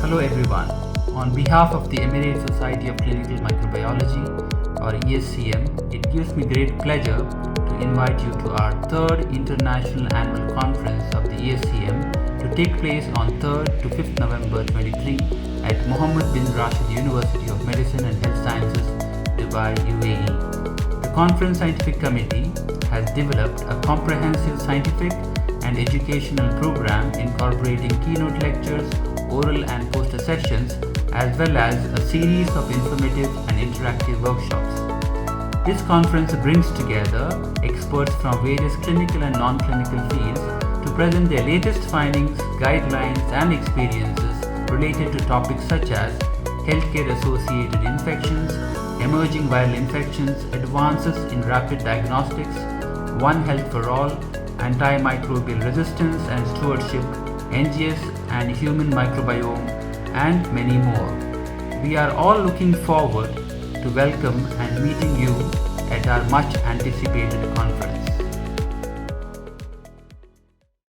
Hello everyone. On behalf of the Emirate Society of Clinical Microbiology, or ESCM, it gives me great pleasure to invite you to our third International Annual Conference of the ESCM to take place on 3rd to 5th November 23 at Mohammed bin Rashid University of Medicine and Health Sciences, Dubai, UAE. The Conference Scientific Committee has developed a comprehensive scientific and educational program incorporating keynote lectures, oral and poster sessions, as well as a series of informative and interactive workshops. This conference brings together experts from various clinical and non-clinical fields to present their latest findings, guidelines, and experiences related to topics such as healthcare-associated infections, emerging viral infections, advances in rapid diagnostics, One Health for All, antimicrobial resistance and stewardship, NGS and human microbiome, and many more. We are all looking forward to welcome and meeting you at our much anticipated conference.